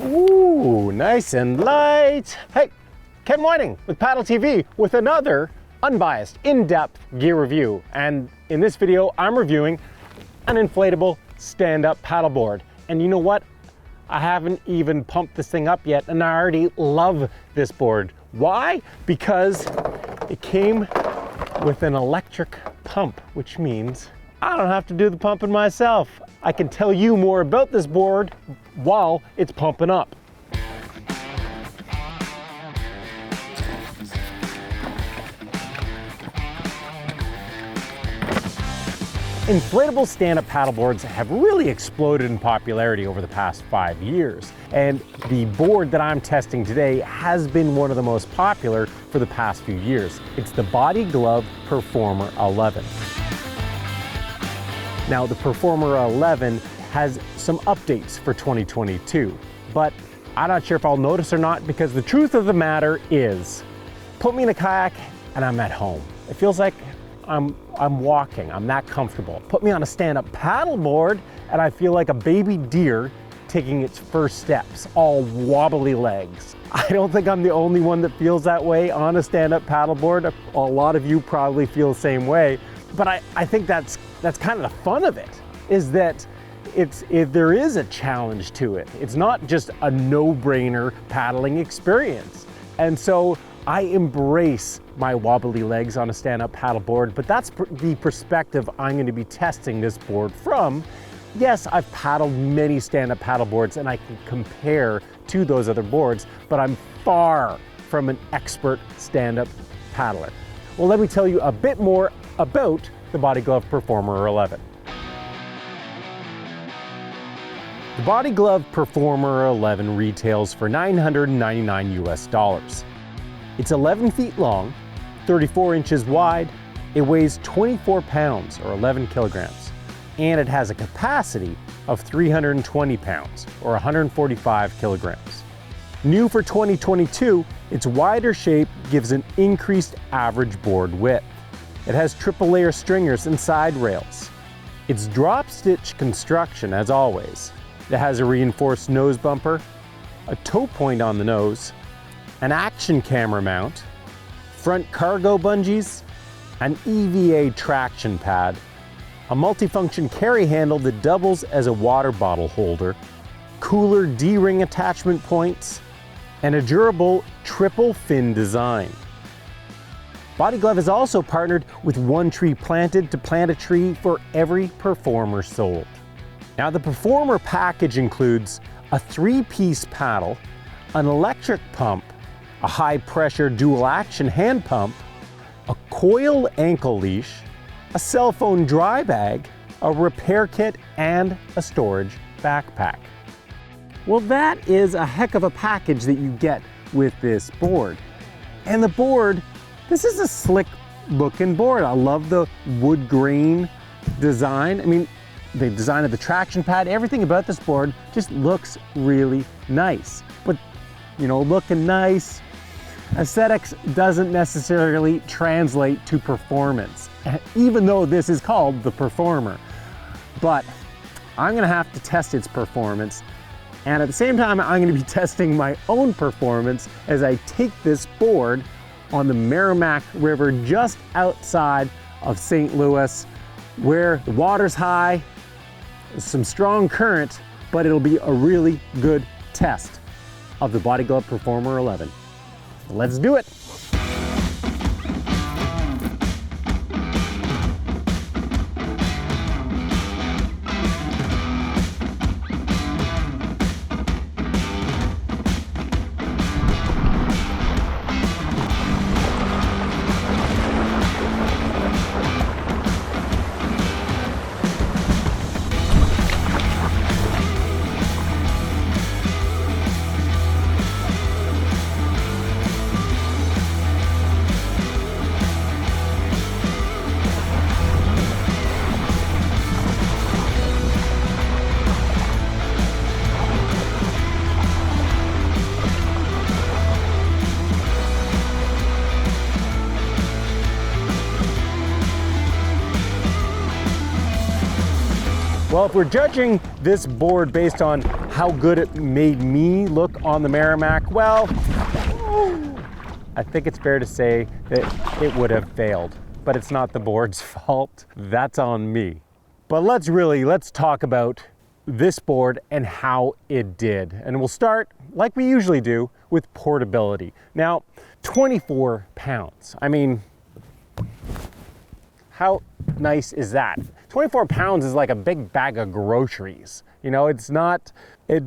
Ooh, nice and light. Hey, Ken Whiting with Paddle TV with another unbiased, in-depth gear review. And in this video, I'm reviewing an inflatable stand-up paddleboard. And you know what? I haven't even pumped this thing up yet, and I already love this board. Why? Because it came with an electric pump, which means I don't have to do the pumping myself. I can tell you more about this board while it's pumping up. Inflatable stand-up paddleboards have really exploded in popularity over the past 5 years. And the board that I'm testing today has been one of the most popular for the past few years. It's the Body Glove Performer 11. Now, the Performer 11 has some updates for 2022, but I'm not sure if I'll notice or not, because the truth of the matter is, put me in a kayak and I'm at home. It feels like I'm walking, I'm that comfortable. Put me on a stand-up paddleboard and I feel like a baby deer taking its first steps, all wobbly legs. I don't think I'm the only one that feels that way on a stand-up paddleboard. A lot of you probably feel the same way, but I think that's kind of the fun of it, is that there is a challenge to it. It's not just a no-brainer paddling experience. And so I embrace my wobbly legs on a stand-up paddleboard, but that's the perspective I'm going to be testing this board from. Yes, I've paddled many stand-up paddleboards and I can compare to those other boards, but I'm far from an expert stand-up paddler. Well, let me tell you a bit more about the Body Glove Performer 11. The Body Glove Performer 11 retails for $999 US. It's 11 feet long, 34 inches wide, it weighs 24 pounds or 11 kilograms, and it has a capacity of 320 pounds or 145 kilograms. New for 2022, its wider shape gives an increased average board width. It has triple layer stringers and side rails. It's drop stitch construction as always. It has a reinforced nose bumper, a toe point on the nose, an action camera mount, front cargo bungees, an EVA traction pad, a multifunction carry handle that doubles as a water bottle holder, cooler D-ring attachment points, and a durable triple fin design. Body Glove has also partnered with One Tree Planted to plant a tree for every Performer sold. Now, the Performer package includes a 3-piece paddle, an electric pump, a high-pressure dual-action hand pump, a coil ankle leash, a cell phone dry bag, a repair kit, and a storage backpack. Well, that is a heck of a package that you get with this board. And the board, this is a slick-looking board. I love the wood grain design. I mean, the design of the traction pad, everything about this board just looks really nice. But, you know, looking nice, aesthetics doesn't necessarily translate to performance, even though this is called the Performer. But I'm gonna have to test its performance, and at the same time, I'm gonna be testing my own performance as I take this board on the Merrimack River just outside of St. Louis, where the water's high, some strong current, but it'll be a really good test of the Body Glove Performer 11. Let's do it. Well, if we're judging this board based on how good it made me look on the Merrimack, well, I think it's fair to say that it would have failed, but it's not the board's fault. That's on me. But let's talk about this board and how it did. And we'll start, like we usually do, with portability. Now, 24 pounds. I mean, how nice is that? 24 pounds is like a big bag of groceries. You know, it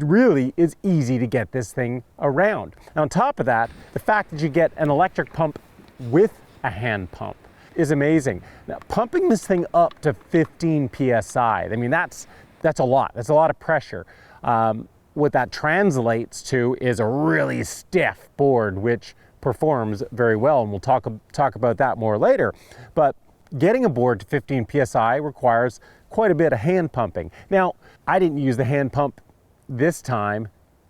really is easy to get this thing around. And on top of that, the fact that you get an electric pump with a hand pump is amazing. Now, pumping this thing up to 15 PSI, I mean, that's a lot. That's a lot of pressure. What that translates to is a really stiff board, which performs very well, and we'll talk about that more later. But getting a board to 15 PSI requires quite a bit of hand pumping. Now, I didn't use the hand pump this time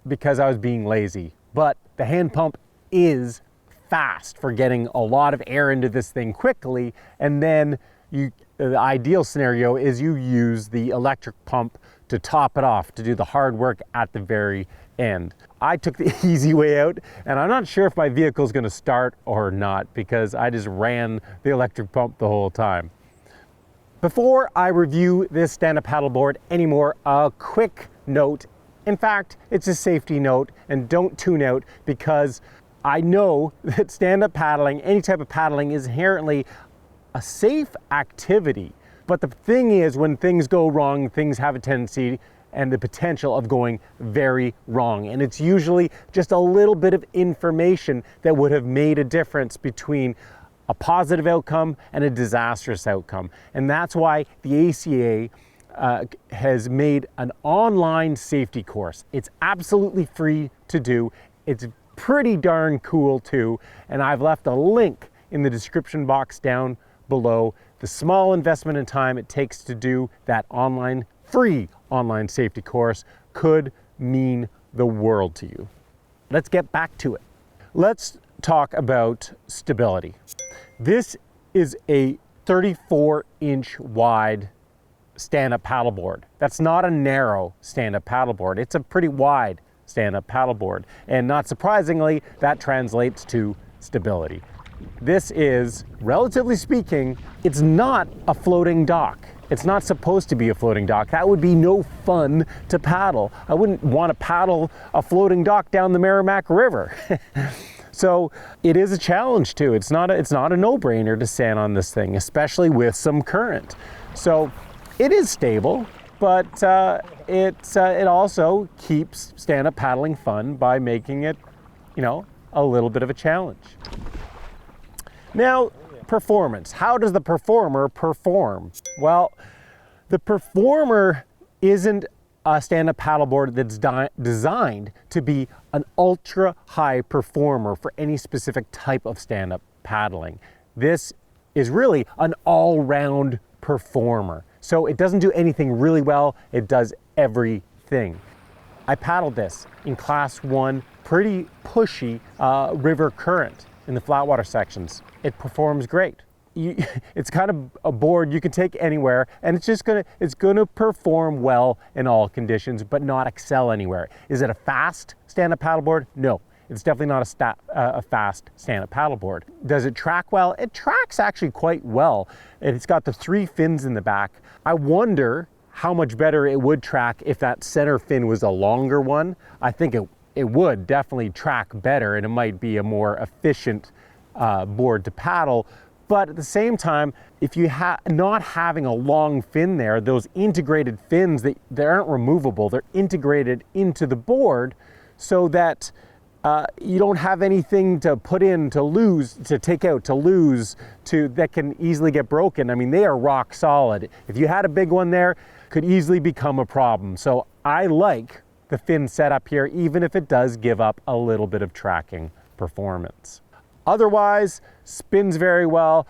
because I was being lazy, but the hand pump is fast for getting a lot of air into this thing quickly, and then the ideal scenario is you use the electric pump to top it off, to do the hard work at the very end. I took the easy way out, and I'm not sure if my vehicle is going to start or not because I just ran the electric pump the whole time. Before I review this stand-up paddleboard anymore, a quick note. In fact, it's a safety note, and don't tune out because I know that stand-up paddling, any type of paddling, is inherently a safe activity. But the thing is, when things go wrong, things have a tendency and the potential of going very wrong. And it's usually just a little bit of information that would have made a difference between a positive outcome and a disastrous outcome. And that's why the ACA has made an online safety course. It's absolutely free to do. It's pretty darn cool too. And I've left a link in the description box down below. The small investment in time it takes to do that free online safety course could mean the world to you. Let's get back to it. Let's talk about stability. This is a 34-inch wide stand-up paddleboard. That's not a narrow stand-up paddleboard. It's a pretty wide stand-up paddleboard. And not surprisingly, that translates to stability. This is, relatively speaking, it's not a floating dock. It's not supposed to be a floating dock. That would be no fun to paddle. I wouldn't want to paddle a floating dock down the Merrimack River. So it is a challenge too. It's not a no-brainer to stand on this thing, especially with some current. So it is stable, but it also keeps stand-up paddling fun by making it, a little bit of a challenge. Now, performance. How does the performer perform? Well, the performer isn't a stand-up paddleboard that's designed to be an ultra high performer for any specific type of stand-up paddling. This is really an all-round performer. So it doesn't do anything really well, it does everything. I paddled this in class 1, pretty pushy river current in the flatwater sections. It performs great. It's kind of a board you can take anywhere, and it's gonna perform well in all conditions, but not excel anywhere. Is it a fast stand-up paddleboard? No, it's definitely not a fast stand-up paddleboard. Does it track well? It tracks actually quite well. It's got the 3 fins in the back. I wonder how much better it would track if that center fin was a longer one. I think it would definitely track better, and it might be a more efficient board to paddle. But at the same time, if you not having a long fin there, those integrated fins they aren't removable, they're integrated into the board so that you don't have anything to put in to lose, to take out, to lose, that can easily get broken. I mean, they are rock solid. If you had a big one there, could easily become a problem. So I like the fin setup here, even if it does give up a little bit of tracking performance. Otherwise, spins very well.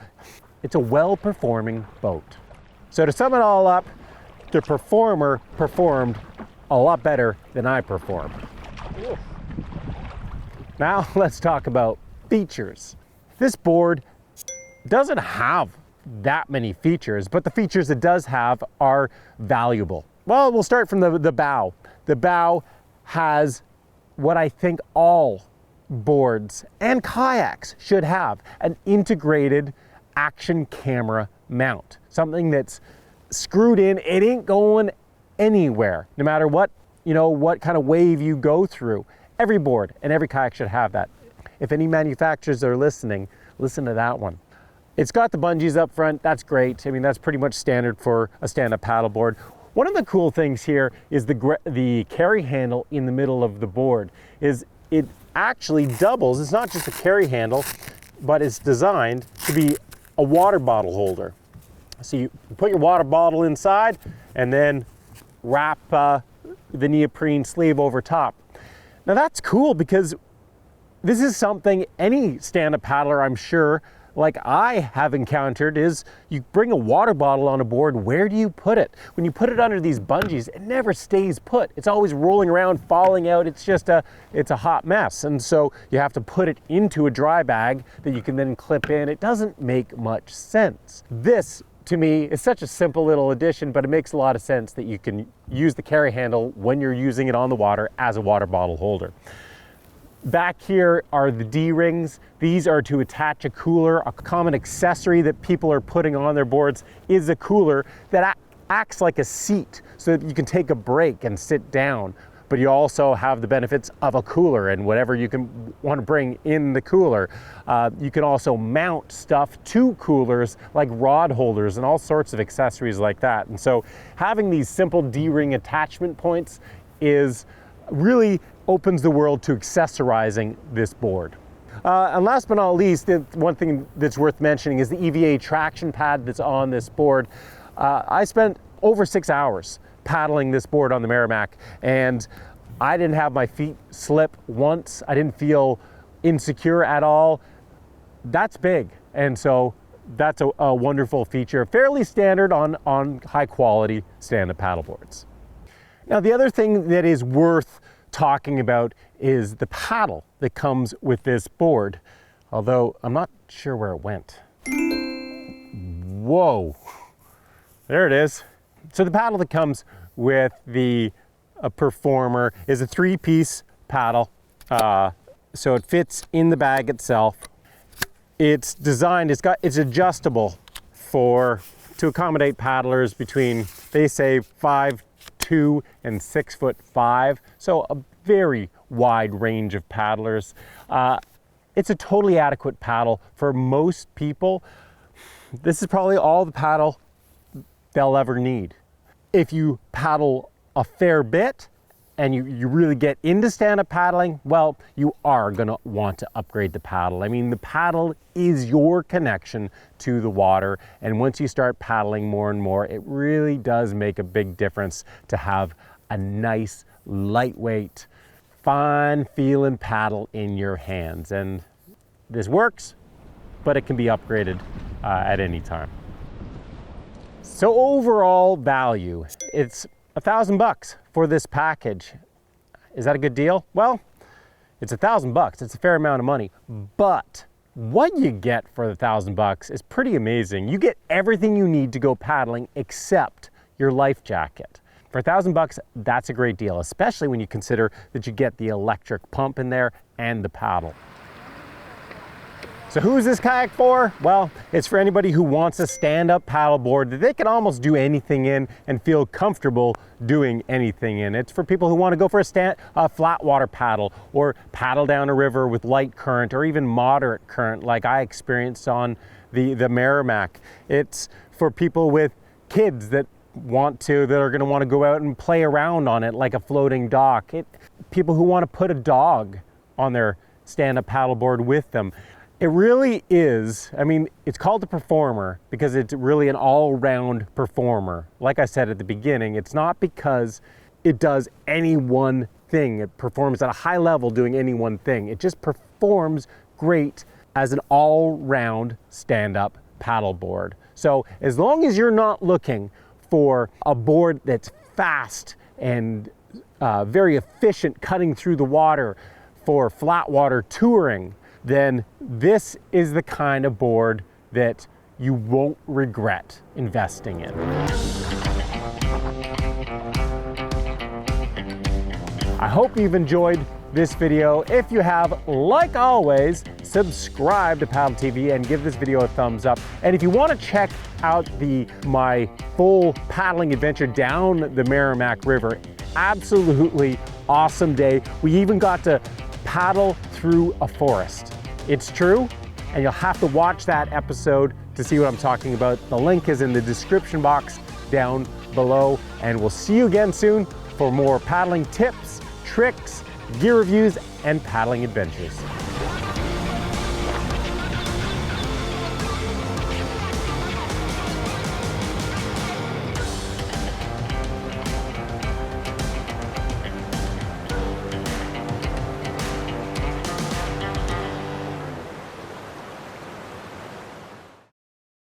It's a well-performing boat. So to sum it all up, the performer performed a lot better than I performed. Now let's talk about features. This board doesn't have that many features, but the features it does have are valuable. Well, we'll start from the bow. The bow has what I think all boards and kayaks should have, an integrated action camera mount. Something that's screwed in, it ain't going anywhere, no matter what, what kind of wave you go through. Every board and every kayak should have that. If any manufacturers are listening, listen to that one. It's got the bungees up front, that's great. I mean, that's pretty much standard for a stand-up paddleboard. One of the cool things here is the carry handle in the middle of the board. It actually doubles. It's not just a carry handle, but it's designed to be a water bottle holder. So you put your water bottle inside and then wrap the neoprene sleeve over top. Now that's cool because this is something any stand-up paddler, I'm sure, like I have encountered, is you bring a water bottle on a board, where do you put it? When you put it under these bungees, it never stays put. It's always rolling around, falling out. It's a hot mess. And so you have to put it into a dry bag that you can then clip in. It doesn't make much sense. This, to me, is such a simple little addition, but it makes a lot of sense that you can use the carry handle when you're using it on the water as a water bottle holder. Back here are the D-rings. These are to attach a cooler. A common accessory that people are putting on their boards is a cooler that acts like a seat so that you can take a break and sit down. But you also have the benefits of a cooler and whatever you can want to bring in the cooler. You can also mount stuff to coolers like rod holders and all sorts of accessories like that. And so having these simple D-ring attachment points really opens the world to accessorizing this board. And last but not least, the one thing that's worth mentioning is the EVA traction pad that's on this board. I spent over 6 hours paddling this board on the Merrimack, and I didn't have my feet slip once. I didn't feel insecure at all. That's big, and so that's a wonderful feature, fairly standard on high quality stand-up paddleboards. Now, the other thing that is worth talking about is the paddle that comes with this board, although I'm not sure where it went. Whoa, there it is. So the paddle that comes with the Performer is a 3-piece paddle, so it fits in the bag itself. It's designed, it's adjustable to accommodate paddlers between, they say, 5'2" and 6'5", so a very wide range of paddlers. It's a totally adequate paddle for most people. This is probably all the paddle they'll ever need. If you paddle a fair bit and you really get into stand-up paddling, well, you are gonna want to upgrade the paddle. I mean, the paddle is your connection to the water, and once you start paddling more and more, it really does make a big difference to have a nice, lightweight, fun-feeling paddle in your hands. And this works, but it can be upgraded at any time. So overall value, it's $1,000 for this package. Is that a good deal? Well, it's $1,000. It's a fair amount of money, but what you get for the $1,000 is pretty amazing. You get everything you need to go paddling except your life jacket. For $1,000, that's a great deal, especially when you consider that you get the electric pump in there and the paddle. So who's this kayak for? Well, it's for anybody who wants a stand-up paddleboard that they can almost do anything in and feel comfortable doing anything in. It's for people who want to go for a flat water paddle or paddle down a river with light current or even moderate current like I experienced on the Merrimack. It's for people with kids that are going to want to go out and play around on it like a floating dock. People who want to put a dog on their stand-up paddleboard with them. It really is, I mean, it's called the Performer because it's really an all-round performer. Like I said at the beginning, it's not because it does any one thing. It performs at a high level doing any one thing. It just performs great as an all-round stand-up paddleboard. So as long as you're not looking for a board that's fast and very efficient cutting through the water for flat water touring, then this is the kind of board that you won't regret investing in. I hope you've enjoyed this video. If you have, like always, subscribe to Paddle TV and give this video a thumbs up. And if you want to check out my full paddling adventure down the Merrimack River, absolutely awesome day. We even got to paddle through a forest. It's true, and you'll have to watch that episode to see what I'm talking about. The link is in the description box down below, and we'll see you again soon for more paddling tips, tricks, gear reviews, and paddling adventures.